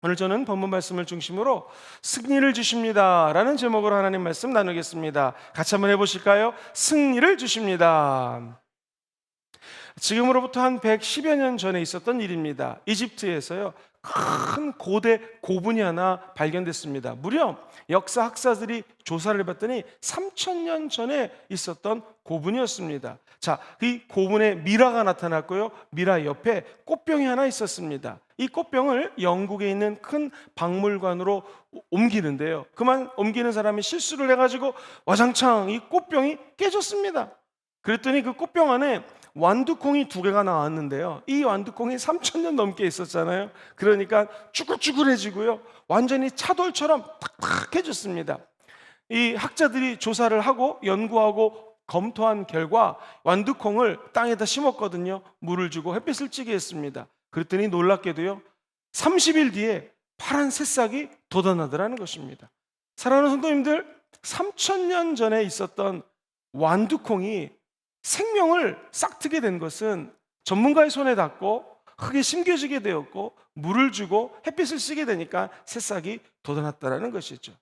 오늘 저는 본문 말씀을 중심으로 승리를 주십니다 라는 제목으로 하나님 말씀 나누겠습니다. 같이 한번 해보실까요? 승리를 주십니다. 지금으로부터 한 110여 년 전에 있었던 일입니다. 이집트에서요, 큰 고대 고분이 하나 발견됐습니다. 무려 역사 학자들이 조사를 해봤더니 3000년 전에 있었던 고분이었습니다. 자, 이 고분에 미라가 나타났고요, 미라 옆에 꽃병이 하나 있었습니다. 이 꽃병을 영국에 있는 큰 박물관으로 옮기는데요, 그만 옮기는 사람이 실수를 해가지고 와장창 이 꽃병이 깨졌습니다. 그랬더니 그 꽃병 안에 완두콩이 2개가 나왔는데요, 이 완두콩이 3000년 넘게 있었잖아요. 그러니까 쭈글쭈글해지고요, 완전히 차돌처럼 탁탁해졌습니다. 이 학자들이 조사를 하고 연구하고 검토한 결과 완두콩을 땅에다 심었거든요. 물을 주고 햇빛을 찌게 했습니다. 그랬더니 놀랍게도요, 30일 뒤에 파란 새싹이 돋아나더라는 것입니다. 사랑하는 성도님들, 3000년 전에 있었던 완두콩이 생명을 싹트게 된 것은 전문가의 손에 닿고 흙에 심겨지게 되었고 물을 주고 햇빛을 쐬게 되니까 새싹이 돋아났다는 것이죠.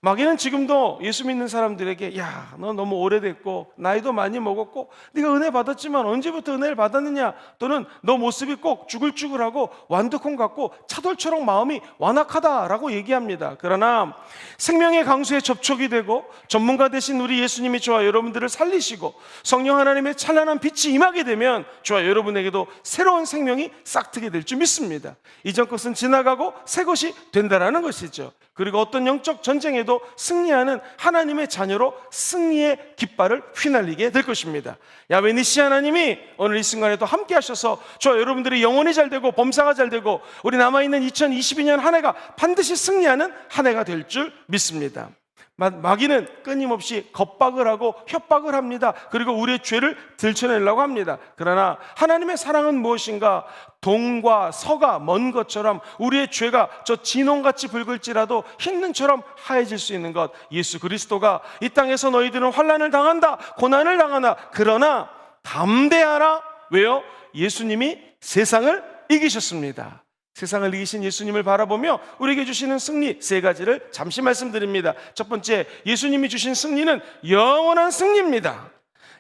마귀는 지금도 예수 믿는 사람들에게, 야, 너 너무 오래됐고 나이도 많이 먹었고 네가 은혜 받았지만 언제부터 은혜를 받았느냐, 또는 너 모습이 꼭 쭈글쭈글하고 완두콩 같고 차돌처럼 마음이 완악하다라고 얘기합니다. 그러나 생명의 강수에 접촉이 되고 전문가 되신 우리 예수님이 저와 여러분들을 살리시고 성령 하나님의 찬란한 빛이 임하게 되면 저와 여러분에게도 새로운 생명이 싹트게 될 줄 믿습니다. 이전 것은 지나가고 새 것이 된다라는 것이죠. 그리고 어떤 영적 전쟁에도 승리하는 하나님의 자녀로 승리의 깃발을 휘날리게 될 것입니다. 야훼 니시 하나님이 오늘 이 순간에도 함께 하셔서 저와 여러분들이 영혼이 잘 되고 범사가 잘 되고 우리 남아있는 2022년 한 해가 반드시 승리하는 한 해가 될 줄 믿습니다. 마귀는 끊임없이 겁박을 하고 협박을 합니다. 그리고 우리의 죄를 들춰내려고 합니다. 그러나 하나님의 사랑은 무엇인가? 동과 서가 먼 것처럼 우리의 죄가 저 진홍같이 붉을지라도 흰눈처럼 하얘질 수 있는 것, 예수 그리스도가 이 땅에서 너희들은 환난을 당한다, 고난을 당하나 그러나 담대하라. 왜요? 예수님이 세상을 이기셨습니다. 세상을 이기신 예수님을 바라보며 우리에게 주시는 승리 3가지를 잠시 말씀드립니다. 첫 번째, 예수님이 주신 승리는 영원한 승리입니다.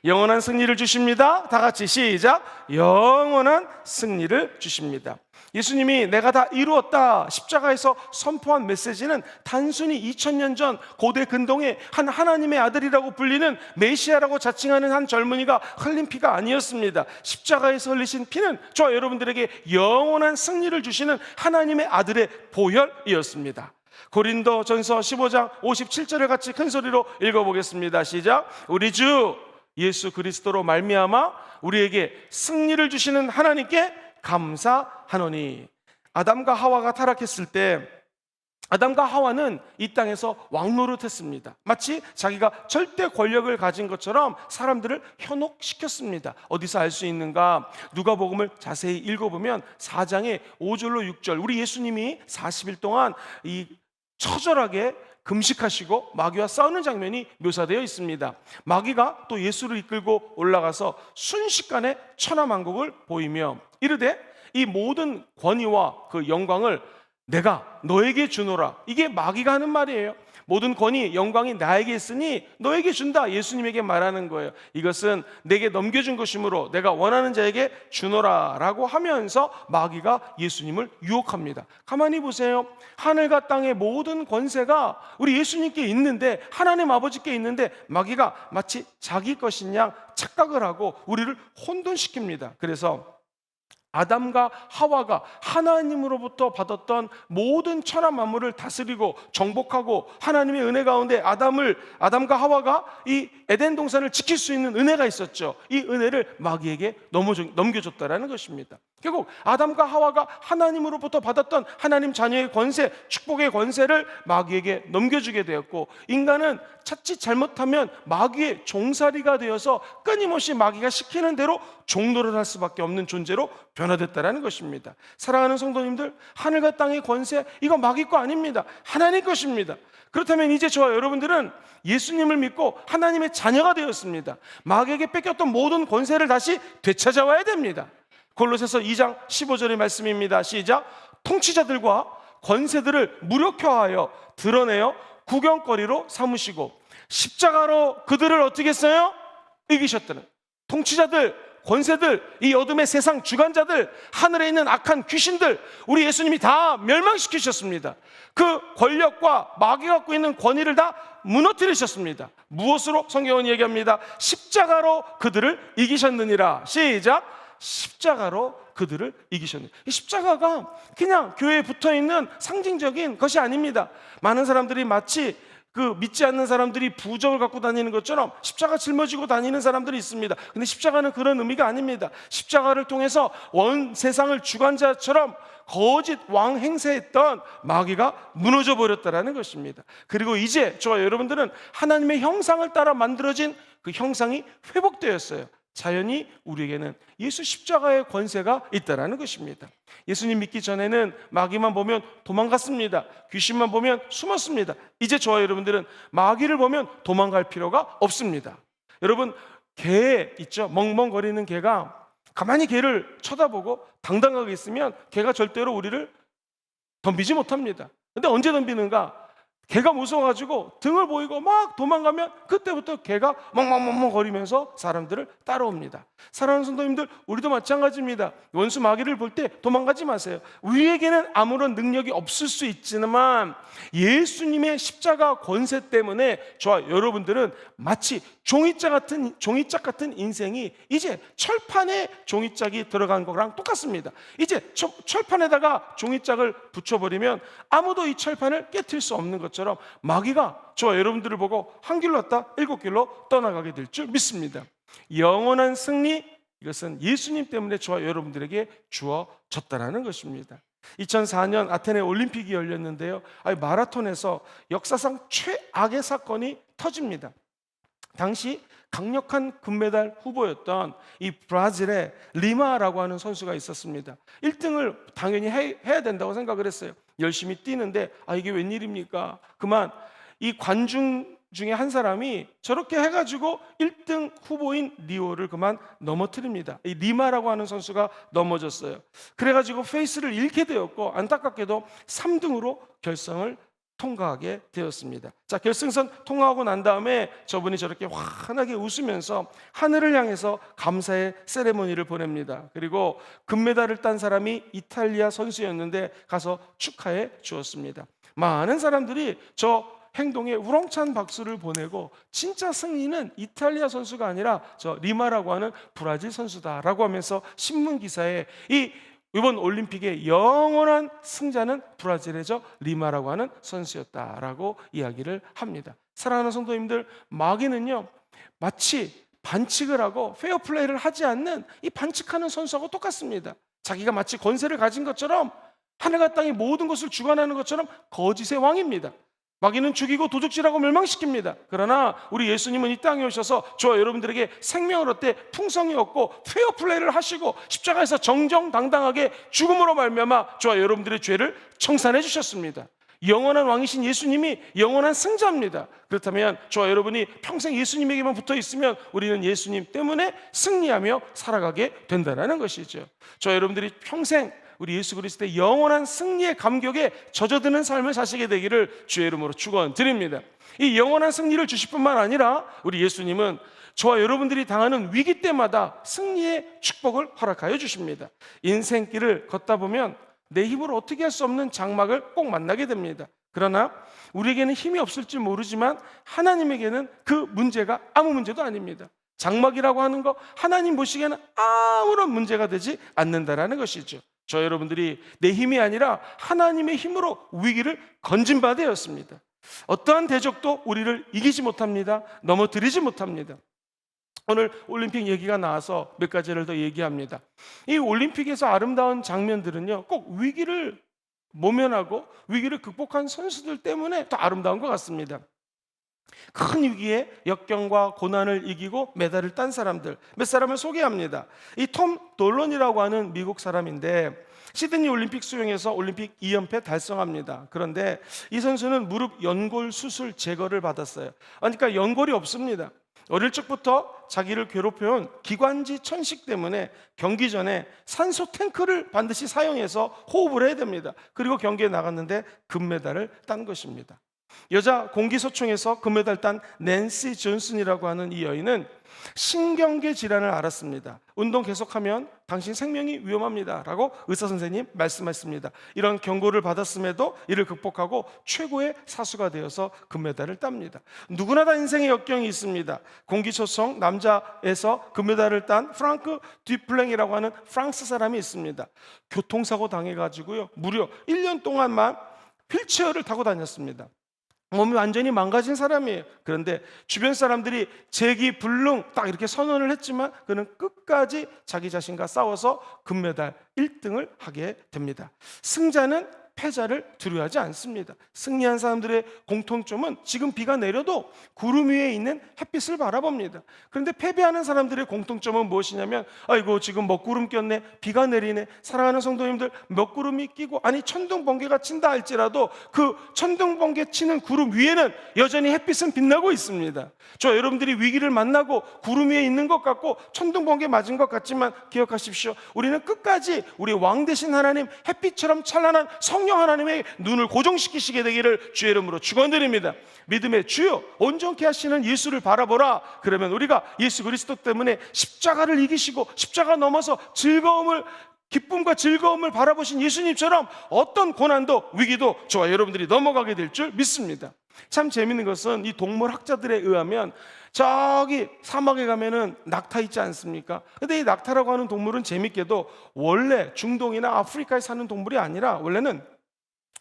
영원한 승리를 주십니다. 다 같이 시작. 영원한 승리를 주십니다. 예수님이 내가 다 이루었다 십자가에서 선포한 메시지는 단순히 2000년 전 고대 근동의 한 하나님의 아들이라고 불리는 메시아라고 자칭하는 한 젊은이가 흘린 피가 아니었습니다. 십자가에서 흘리신 피는 저와 여러분들에게 영원한 승리를 주시는 하나님의 아들의 보혈이었습니다. 고린도전서 15장 57절을 같이 큰 소리로 읽어보겠습니다. 시작. 우리 주 예수 그리스도로 말미암아 우리에게 승리를 주시는 하나님께 감사하노니. 아담과 하와가 타락했을 때 아담과 하와는 이 땅에서 왕노릇했습니다. 마치 자기가 절대 권력을 가진 것처럼 사람들을 현혹시켰습니다. 어디서 알 수 있는가? 누가복음을 자세히 읽어보면 4장의 5절로 6절, 우리 예수님이 40일 동안 이 처절하게 금식하시고 마귀와 싸우는 장면이 묘사되어 있습니다. 마귀가 또 예수를 이끌고 올라가서 순식간에 천하만국을 보이며 이르되 이 모든 권위와 그 영광을 내가 너에게 주노라. 이게 마귀가 하는 말이에요. 모든 권위, 영광이 나에게 있으니 너에게 준다. 예수님에게 말하는 거예요. 이것은 내게 넘겨준 것이므로 내가 원하는 자에게 주노라 라고 하면서 마귀가 예수님을 유혹합니다. 가만히 보세요. 하늘과 땅의 모든 권세가 우리 예수님께 있는데, 하나님 아버지께 있는데 마귀가 마치 자기 것인 양 착각을 하고 우리를 혼돈시킵니다. 그래서 아담과 하와가 하나님으로부터 받았던 모든 천하 만물을 다스리고 정복하고 하나님의 은혜 가운데 아담과 하와가 이 에덴 동산을 지킬 수 있는 은혜가 있었죠. 이 은혜를 마귀에게 넘겨줬다라는 것입니다. 결국 아담과 하와가 하나님으로부터 받았던 하나님 자녀의 권세, 축복의 권세를 마귀에게 넘겨주게 되었고, 인간은 자칫 잘못하면 마귀의 종살이가 되어서 끊임없이 마귀가 시키는 대로 종노를 할 수밖에 없는 존재로 변화됐다라는 것입니다. 사랑하는 성도님들, 하늘과 땅의 권세, 이거 마귀 거 아닙니다. 하나님 것입니다. 그렇다면 이제 저와 여러분들은 예수님을 믿고 하나님의 자녀가 되었습니다. 마귀에게 뺏겼던 모든 권세를 다시 되찾아와야 됩니다. 골로새서 2장 15절의 말씀입니다. 시작. 통치자들과 권세들을 무력화하여 드러내어 구경거리로 삼으시고 십자가로 그들을 어떻게 했어요? 이기셨다는, 통치자들, 권세들, 이 어둠의 세상 주관자들, 하늘에 있는 악한 귀신들, 우리 예수님이 다 멸망시키셨습니다. 그 권력과 마귀가 갖고 있는 권위를 다 무너뜨리셨습니다. 무엇으로? 성경은 얘기합니다. 십자가로 그들을 이기셨느니라. 시작. 십자가로 그들을 이기셨느니라. 이 십자가가 그냥 교회에 붙어있는 상징적인 것이 아닙니다. 많은 사람들이 마치 그 믿지 않는 사람들이 부적을 갖고 다니는 것처럼 십자가 짊어지고 다니는 사람들이 있습니다. 근데 십자가는 그런 의미가 아닙니다. 십자가를 통해서 온 세상을 주관자처럼 거짓 왕 행세했던 마귀가 무너져 버렸다라는 것입니다. 그리고 이제 저와 여러분들은 하나님의 형상을 따라 만들어진 그 형상이 회복되었어요. 자연히 우리에게는 예수 십자가의 권세가 있다라는 것입니다. 예수님 믿기 전에는 마귀만 보면 도망갔습니다. 귀신만 보면 숨었습니다. 이제 저와 여러분들은 마귀를 보면 도망갈 필요가 없습니다. 여러분, 개 있죠? 멍멍거리는 개가 가만히 개를 쳐다보고 당당하게 있으면 개가 절대로 우리를 덤비지 못합니다. 근데 언제 덤비는가? 개가 무서워가지고 등을 보이고 막 도망가면 그때부터 개가 멍멍멍멍 거리면서 사람들을 따라옵니다. 사랑하는 성도님들, 우리도 마찬가지입니다. 원수 마귀를 볼 때 도망가지 마세요. 우리에게는 아무런 능력이 없을 수 있지만 예수님의 십자가 권세 때문에 저와 여러분들은 마치 종이짝 같은 인생이 이제 철판에 종이짝이 들어간 거랑 똑같습니다. 이제 철판에다가 종이짝을 붙여버리면 아무도 이 철판을 깨트릴 수 없는 것처럼 마귀가 저와 여러분들을 보고 한 길로 왔다 7길로 떠나가게 될 줄 믿습니다. 영원한 승리, 이것은 예수님 때문에 저와 여러분들에게 주어졌다라는 것입니다. 2004년 아테네 올림픽이 열렸는데요, 마라톤에서 역사상 최악의 사건이 터집니다. 당시 강력한 금메달 후보였던 이 브라질의 리마라고 하는 선수가 있었습니다. 1등을 당연히 해야 된다고 생각을 했어요. 열심히 뛰는데 이게 웬일입니까? 그만 이 관중 중에 한 사람이 저렇게 해가지고 1등 후보인 리오를 그만 넘어뜨립니다. 이 리마라고 하는 선수가 넘어졌어요. 그래가지고 페이스를 잃게 되었고 안타깝게도 3등으로 결승을 통과하게 되었습니다. 자, 결승선 통과하고 난 다음에 저분이 저렇게 환하게 웃으면서 하늘을 향해서 감사의 세레모니를 보냅니다. 그리고 금메달을 딴 사람이 이탈리아 선수였는데 가서 축하해 주었습니다. 많은 사람들이 저 행동에 우렁찬 박수를 보내고 진짜 승리는 이탈리아 선수가 아니라 저 리마라고 하는 브라질 선수다라고 하면서 신문 기사에 이번 올림픽의 영원한 승자는 브라질의 저 리마라고 하는 선수였다라고 이야기를 합니다. 사랑하는 성도님들, 마귀는요 마치 반칙을 하고 페어플레이를 하지 않는 이 반칙하는 선수하고 똑같습니다. 자기가 마치 권세를 가진 것처럼 하늘과 땅의 모든 것을 주관하는 것처럼 거짓의 왕입니다. 마귀는 죽이고 도둑질하고 멸망시킵니다. 그러나 우리 예수님은 이 땅에 오셔서 저와 여러분들에게 생명을 얻되 풍성히 얻고 페어플레이를 하시고 십자가에서 정정당당하게 죽음으로 말미암아 저와 여러분들의 죄를 청산해 주셨습니다. 영원한 왕이신 예수님이 영원한 승자입니다. 그렇다면 저와 여러분이 평생 예수님에게만 붙어 있으면 우리는 예수님 때문에 승리하며 살아가게 된다는 것이죠. 저와 여러분들이 평생 우리 예수 그리스도의 영원한 승리의 감격에 젖어드는 삶을 사시게 되기를 주의 이름으로 축원드립니다. 이 영원한 승리를 주실 뿐만 아니라 우리 예수님은 저와 여러분들이 당하는 위기 때마다 승리의 축복을 허락하여 주십니다. 인생길을 걷다 보면 내 힘으로 어떻게 할 수 없는 장막을 꼭 만나게 됩니다. 그러나 우리에게는 힘이 없을지 모르지만 하나님에게는 그 문제가 아무 문제도 아닙니다. 장막이라고 하는 거 하나님 보시기에는 아무런 문제가 되지 않는다라는 것이죠. 저 여러분들이 내 힘이 아니라 하나님의 힘으로 위기를 건진 바 되었습니다. 어떠한 대적도 우리를 이기지 못합니다. 넘어뜨리지 못합니다. 오늘 올림픽 얘기가 나와서 몇 가지를 더 얘기합니다. 이 올림픽에서 아름다운 장면들은요 꼭 위기를 모면하고 위기를 극복한 선수들 때문에 더 아름다운 것 같습니다. 큰 위기에 역경과 고난을 이기고 메달을 딴 사람들 몇 사람을 소개합니다. 이 톰 돌런이라고 하는 미국 사람인데 시드니 올림픽 수영에서 올림픽 2연패 달성합니다. 그런데 이 선수는 무릎 연골 수술 제거를 받았어요. 그러니까 연골이 없습니다. 어릴 적부터 자기를 괴롭혀온 기관지 천식 때문에 경기 전에 산소 탱크를 반드시 사용해서 호흡을 해야 됩니다. 그리고 경기에 나갔는데 금메달을 딴 것입니다. 여자 공기소총에서 금메달 딴 낸시 존슨이라고 하는 이 여인은 신경계 질환을 앓았습니다. 운동 계속하면 당신 생명이 위험합니다 라고 의사선생님 말씀하셨습니다. 이런 경고를 받았음에도 이를 극복하고 최고의 사수가 되어서 금메달을 땁니다. 누구나 다 인생의 역경이 있습니다. 공기소총 남자에서 금메달을 딴 프랑크 듀플랭이라고 하는 프랑스 사람이 있습니다. 교통사고 당해가지고요, 무려 1년 동안만 휠체어를 타고 다녔습니다. 몸이 완전히 망가진 사람이에요. 그런데 주변 사람들이 재기불능 딱 이렇게 선언을 했지만 그는 끝까지 자기 자신과 싸워서 금메달 1등을 하게 됩니다. 승자는 패자를 두려워하지 않습니다. 승리한 사람들의 공통점은 지금 비가 내려도 구름 위에 있는 햇빛을 바라봅니다. 그런데 패배하는 사람들의 공통점은 무엇이냐면, 아이고 지금 먹구름 꼈네, 비가 내리네. 사랑하는 성도님들, 먹구름이 끼고 아니 천둥번개가 친다 할지라도 그 천둥번개 치는 구름 위에는 여전히 햇빛은 빛나고 있습니다. 저 여러분들이 위기를 만나고 구름 위에 있는 것 같고 천둥번개 맞은 것 같지만 기억하십시오. 우리는 끝까지 우리 왕 되신 하나님, 햇빛처럼 찬란한 성령 하나님의 눈을 고정시키시게 되기를 주의 이름으로 축원드립니다. 믿음의 주요 온전케 하시는 예수를 바라보라. 그러면 우리가 예수 그리스도 때문에 십자가를 이기시고 십자가 넘어서 기쁨과 즐거움을 바라보신 예수님처럼 어떤 고난도 위기도 저와 여러분들이 넘어가게 될 줄 믿습니다. 참 재밌는 것은 이 동물 학자들에 의하면 저기 사막에 가면은 낙타 있지 않습니까? 근데 이 낙타라고 하는 동물은 재밌게도 원래 중동이나 아프리카에 사는 동물이 아니라 원래는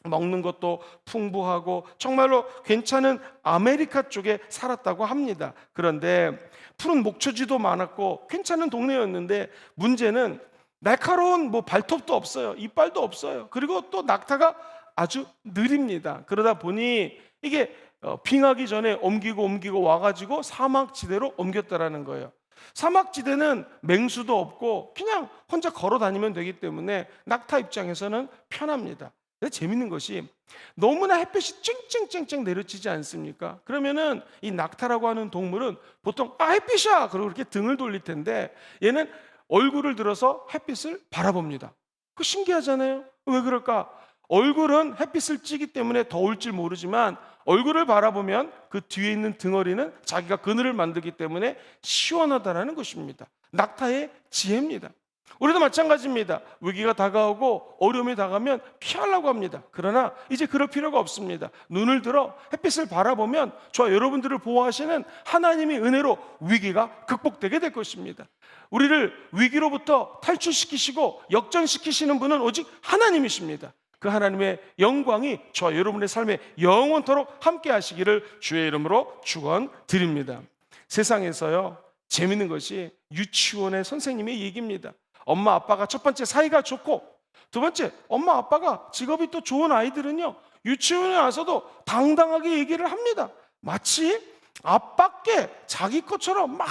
먹는 것도 풍부하고 정말로 괜찮은 아메리카 쪽에 살았다고 합니다. 그런데 푸른 목초지도 많았고 괜찮은 동네였는데 문제는 날카로운 발톱도 없어요. 이빨도 없어요. 그리고 또 낙타가 아주 느립니다. 그러다 보니 이게 빙하기 전에 옮기고 와가지고 사막지대로 옮겼다라는 거예요. 사막지대는 맹수도 없고 그냥 혼자 걸어 다니면 되기 때문에 낙타 입장에서는 편합니다. 근데 재밌는 것이 너무나 햇빛이 쨍쨍쨍쨍 내려치지 않습니까? 그러면은 이 낙타라고 하는 동물은 보통 햇빛이야! 그러고 이렇게 등을 돌릴 텐데 얘는 얼굴을 들어서 햇빛을 바라봅니다. 그거 신기하잖아요. 왜 그럴까? 얼굴은 햇빛을 찌기 때문에 더울지 모르지만 얼굴을 바라보면 그 뒤에 있는 등어리는 자기가 그늘을 만들기 때문에 시원하다라는 것입니다. 낙타의 지혜입니다. 우리도 마찬가지입니다. 위기가 다가오고 어려움이 다가오면 피하려고 합니다. 그러나 이제 그럴 필요가 없습니다. 눈을 들어 햇빛을 바라보면 저와 여러분들을 보호하시는 하나님의 은혜로 위기가 극복되게 될 것입니다. 우리를 위기로부터 탈출시키시고 역전시키시는 분은 오직 하나님이십니다. 그 하나님의 영광이 저와 여러분의 삶에 영원토록 함께 하시기를 주의 이름으로 축원드립니다. 세상에서요, 재밌는 것이 유치원의 선생님의 얘기입니다. 엄마 아빠가 첫 번째 사이가 좋고 두 번째 엄마 아빠가 직업이 또 좋은 아이들은요, 유치원에 와서도 당당하게 얘기를 합니다. 마치 아빠께 자기 것처럼 막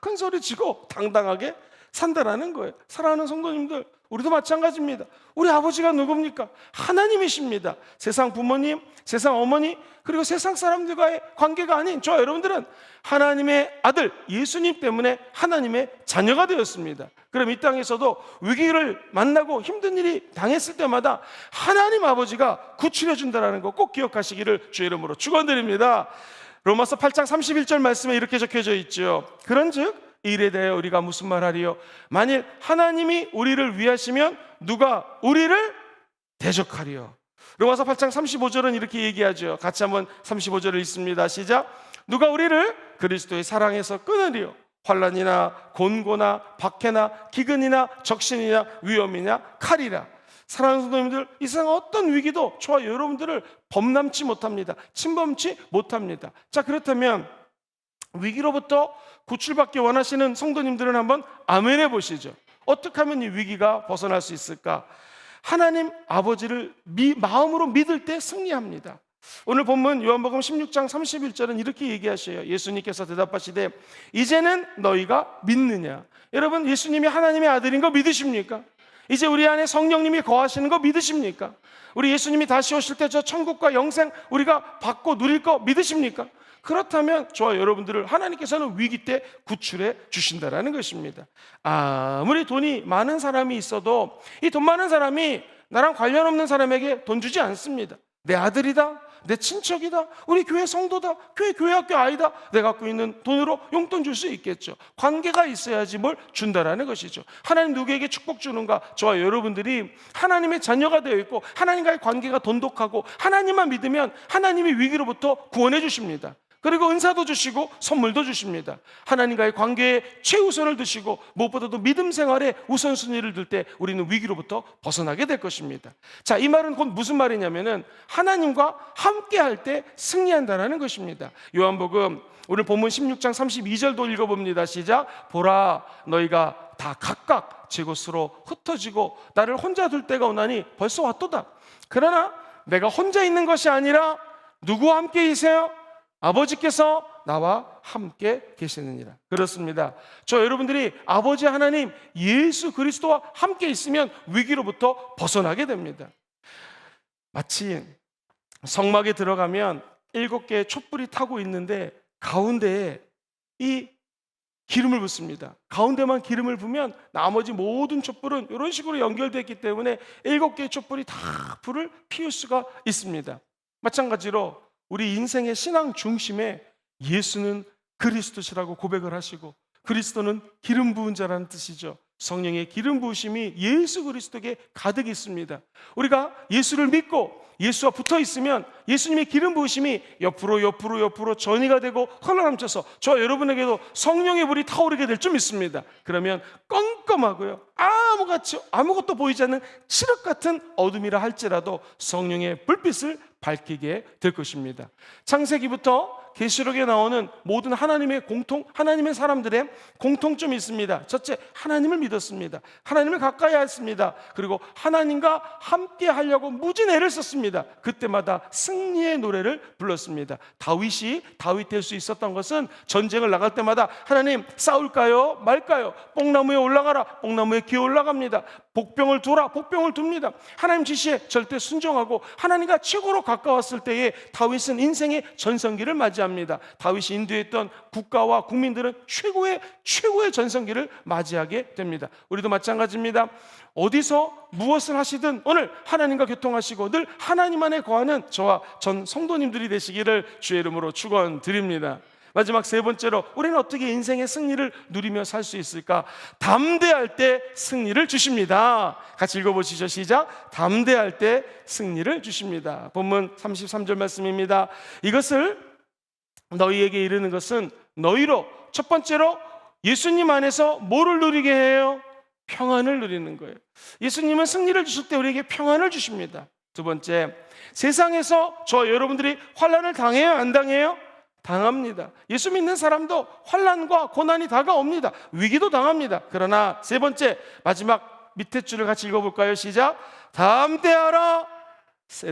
큰 소리 치고 당당하게 산다라는 거예요. 사랑하는 성도님들, 우리도 마찬가지입니다. 우리 아버지가 누굽니까? 하나님이십니다. 세상 부모님, 세상 어머니, 그리고 세상 사람들과의 관계가 아닌 저 여러분들은 하나님의 아들 예수님 때문에 하나님의 자녀가 되었습니다. 그럼 이 땅에서도 위기를 만나고 힘든 일이 당했을 때마다 하나님 아버지가 구출해 준다는 거 꼭 기억하시기를 주의 이름으로 축원드립니다. 로마서 8장 31절 말씀에 이렇게 적혀져 있죠. 그런즉 이 일에 대해 우리가 무슨 말하리요? 만일 하나님이 우리를 위하시면 누가 우리를 대적하리요? 로마서 8장 35절은 이렇게 얘기하죠. 같이 한번 35절을 읽습니다. 시작. 누가 우리를 그리스도의 사랑에서 끊으리요? 환난이나 곤고나 박해나 기근이나 적신이나 위험이나 칼이라. 사랑하는 성도님들, 이 세상 어떤 위기도 저와 여러분들을 범람치 못합니다. 침범치 못합니다. 자, 그렇다면 위기로부터 구출받기 원하시는 성도님들은 한번 아멘해 보시죠. 어떻게 하면 이 위기가 벗어날 수 있을까? 하나님 아버지를 마음으로 믿을 때 승리합니다. 오늘 본문 요한복음 16장 31절은 이렇게 얘기하셔요. 예수님께서 대답하시되 이제는 너희가 믿느냐? 여러분, 예수님이 하나님의 아들인 거 믿으십니까? 이제 우리 안에 성령님이 거하시는 거 믿으십니까? 우리 예수님이 다시 오실 때 저 천국과 영생 우리가 받고 누릴 거 믿으십니까? 그렇다면 저와 여러분들을 하나님께서는 위기 때 구출해 주신다라는 것입니다. 아무리 돈이 많은 사람이 있어도 이 돈 많은 사람이 나랑 관련 없는 사람에게 돈 주지 않습니다. 내 아들이다, 내 친척이다, 우리 교회 성도다, 교회 학교 아이다, 내가 갖고 있는 돈으로 용돈 줄 수 있겠죠. 관계가 있어야지 뭘 준다라는 것이죠. 하나님 누구에게 축복 주는가? 저와 여러분들이 하나님의 자녀가 되어 있고 하나님과의 관계가 돈독하고 하나님만 믿으면 하나님이 위기로부터 구원해 주십니다. 그리고 은사도 주시고 선물도 주십니다. 하나님과의 관계에 최우선을 두시고 무엇보다도 믿음 생활에 우선순위를 둘 때 우리는 위기로부터 벗어나게 될 것입니다. 자, 이 말은 곧 무슨 말이냐면은 하나님과 함께 할 때 승리한다는 것입니다. 요한복음 오늘 본문 16장 32절도 읽어봅니다. 시작. 보라, 너희가 다 각각 제 곳으로 흩어지고 나를 혼자 둘 때가 오나니 벌써 왔도다. 그러나 내가 혼자 있는 것이 아니라 누구와 함께 계세요? 아버지께서 나와 함께 계시느니라. 그렇습니다. 저 여러분들이 아버지 하나님 예수 그리스도와 함께 있으면 위기로부터 벗어나게 됩니다. 마치 성막에 들어가면 7개의 촛불이 타고 있는데 가운데에 이 기름을 붓습니다. 가운데만 기름을 부으면 나머지 모든 촛불은 이런 식으로 연결되어 있기 때문에 7개의 촛불이 다 불을 피울 수가 있습니다. 마찬가지로 우리 인생의 신앙 중심에 예수는 그리스도시라고 고백을 하시고 그리스도는 기름 부은 자라는 뜻이죠. 성령의 기름 부으심이 예수 그리스도에게 가득 있습니다. 우리가 예수를 믿고 예수와 붙어 있으면 예수님의 기름 부으심이 옆으로 전이가 되고 흘러넘쳐서 저 여러분에게도 성령의 불이 타오르게 될 줄 믿습니다. 그러면 껌껌하고요, 아무것도 보이지 않는 칠흑 같은 어둠이라 할지라도 성령의 불빛을 밝히게 될 것입니다. 창세기부터 계시록에 나오는 모든 하나님의 사람들의 공통점이 있습니다. 첫째, 하나님을 믿었습니다. 하나님을 가까이 했습니다. 그리고 하나님과 함께 하려고 무진 애를 썼습니다. 그때마다 승리의 노래를 불렀습니다. 다윗이 다윗 될 수 있었던 것은 전쟁을 나갈 때마다 하나님 싸울까요? 말까요? 뽕나무에 올라가라. 뽕나무에 기어 올라갑니다. 복병을 두라. 복병을 둡니다. 하나님 지시에 절대 순종하고 하나님과 최고로 가까웠을 때에 다윗은 인생의 전성기를 맞이합니다. 다윗이 인도했던 국가와 국민들은 최고의 전성기를 맞이하게 됩니다. 우리도 마찬가지입니다. 어디서 무엇을 하시든 오늘 하나님과 교통하시고 늘 하나님 안에 거하는 저와 전 성도님들이 되시기를 주의 이름으로 축원드립니다. 마지막 세 번째로 우리는 어떻게 인생의 승리를 누리며 살 수 있을까? 담대할 때 승리를 주십니다. 같이 읽어보시죠. 시작. 담대할 때 승리를 주십니다. 본문 33절 말씀입니다. 이것을 너희에게 이르는 것은 너희로, 첫 번째로 예수님 안에서 뭐를 누리게 해요? 평안을 누리는 거예요. 예수님은 승리를 주실 때 우리에게 평안을 주십니다. 두 번째, 세상에서 저 여러분들이 환난을 당해요? 안 당해요? 당합니다. 예수 믿는 사람도 환난과 고난이 다가옵니다. 위기도 당합니다. 그러나 세 번째, 마지막 밑에 줄을 같이 읽어볼까요? 시작. 담대하라,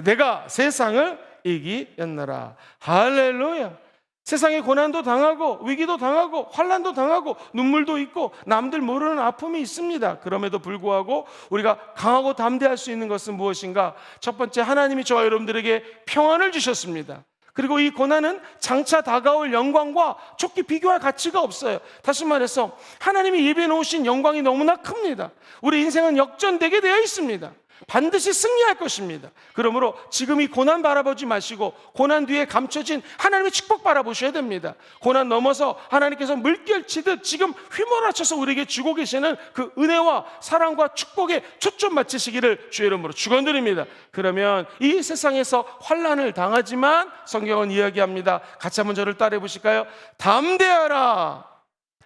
내가 세상을 이기었노라. 할렐루야. 세상에 고난도 당하고 위기도 당하고 환난도 당하고 눈물도 있고 남들 모르는 아픔이 있습니다. 그럼에도 불구하고 우리가 강하고 담대할 수 있는 것은 무엇인가? 첫 번째, 하나님이 저와 여러분들에게 평안을 주셨습니다. 그리고 이 고난은 장차 다가올 영광과 좁게 비교할 가치가 없어요. 다시 말해서 하나님이 예비해 놓으신 영광이 너무나 큽니다. 우리 인생은 역전되게 되어 있습니다. 반드시 승리할 것입니다. 그러므로 지금 이 고난 바라보지 마시고 고난 뒤에 감춰진 하나님의 축복 바라보셔야 됩니다. 고난 넘어서 하나님께서 물결치듯 지금 휘몰아쳐서 우리에게 주고 계시는 그 은혜와 사랑과 축복에 초점 맞추시기를 주의 이름으로 축원드립니다. 그러면 이 세상에서 환난을 당하지만 성경은 이야기합니다. 같이 한번 저를 따라해 보실까요? 담대하라.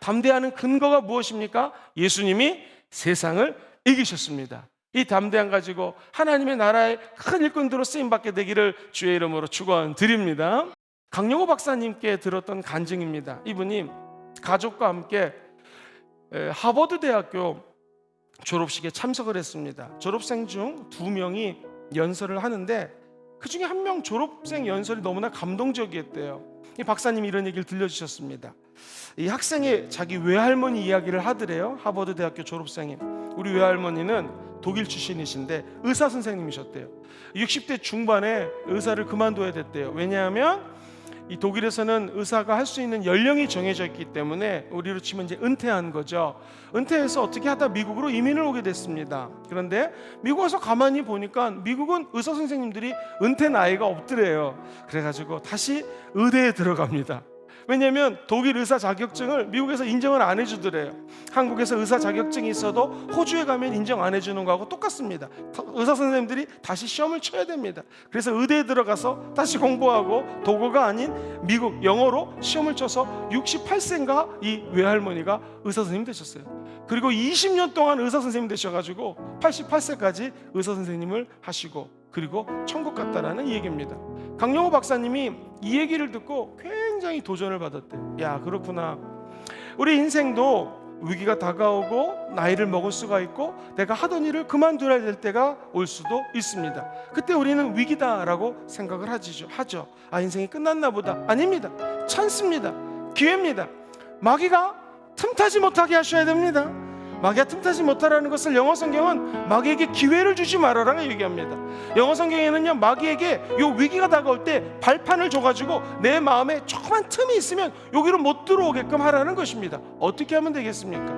담대하는 근거가 무엇입니까? 예수님이 세상을 이기셨습니다. 이 담대함 가지고 하나님의 나라의 큰 일꾼들로 쓰임받게 되기를 주의 이름으로 축원드립니다. 강영호 박사님께 들었던 간증입니다. 이분이 가족과 함께 하버드 대학교 졸업식에 참석을 했습니다. 졸업생 중 2명이 연설을 하는데 그 중에 1명 졸업생 연설이 너무나 감동적이었대요. 이 박사님이 이런 얘기를 들려주셨습니다. 이 학생이 자기 외할머니 이야기를 하더래요. 하버드 대학교 졸업생이. 우리 외할머니는 독일 출신이신데 의사 선생님이셨대요. 60대 중반에 의사를 그만둬야 됐대요. 왜냐하면 이 독일에서는 의사가 할 수 있는 연령이 정해져 있기 때문에 우리로 치면 이제 은퇴한 거죠. 은퇴해서 어떻게 하다 미국으로 이민을 오게 됐습니다. 그런데 미국 와서 가만히 보니까 미국은 의사 선생님들이 은퇴 나이가 없더래요. 그래가지고 다시 의대에 들어갑니다. 왜냐하면 독일 의사 자격증을 미국에서 인정을 안 해주더래요. 한국에서 의사 자격증이 있어도 호주에 가면 인정 안 해주는 거하고 똑같습니다. 의사 선생님들이 다시 시험을 쳐야 됩니다. 그래서 의대에 들어가서 다시 공부하고 독어가 아닌 미국 영어로 시험을 쳐서 68세인가 이 외할머니가 의사 선생님 되셨어요. 그리고 20년 동안 의사 선생님 되셔가지고 88세까지 의사 선생님을 하시고 그리고 천국 갔다라는 얘기입니다. 강영호 박사님이 이 얘기를 듣고 굉장히 도전을 받았대요. 야, 그렇구나. 우리 인생도 위기가 다가오고 나이를 먹을 수가 있고 내가 하던 일을 그만둬야 될 때가 올 수도 있습니다. 그때 우리는 위기다라고 생각을 하죠. 아, 인생이 끝났나 보다. 아닙니다. 찬스입니다. 기회입니다. 마귀가 틈타지 못하게 하셔야 됩니다. 마귀가 틈타지 못하라는 것을 영어 성경은 마귀에게 기회를 주지 말아라 얘기합니다. 영어 성경에는요, 마귀에게 요 위기가 다가올 때 발판을 줘가지고 내 마음에 조그만 틈이 있으면 여기로 못 들어오게끔 하라는 것입니다. 어떻게 하면 되겠습니까?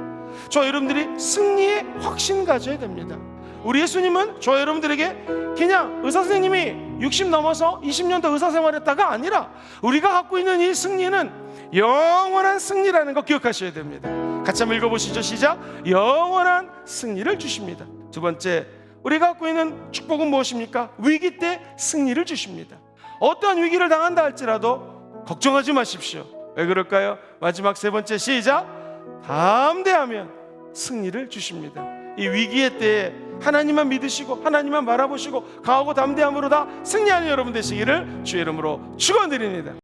저 여러분들이 승리의 확신 가져야 됩니다. 우리 예수님은 저 여러분들에게 그냥 의사 선생님이 60 넘어서 20년 더 의사 생활했다가 아니라 우리가 갖고 있는 이 승리는 영원한 승리라는 거 기억하셔야 됩니다. 같이 한번 읽어보시죠. 시작. 영원한 승리를 주십니다. 두 번째, 우리가 갖고 있는 축복은 무엇입니까? 위기 때 승리를 주십니다. 어떠한 위기를 당한다 할지라도 걱정하지 마십시오. 왜 그럴까요? 마지막 세 번째, 시작. 담대하면 승리를 주십니다. 이 위기의 때에 하나님만 믿으시고 하나님만 바라보시고 강하고 담대함으로 다 승리하는 여러분 되시기를 주의 이름으로 축원드립니다.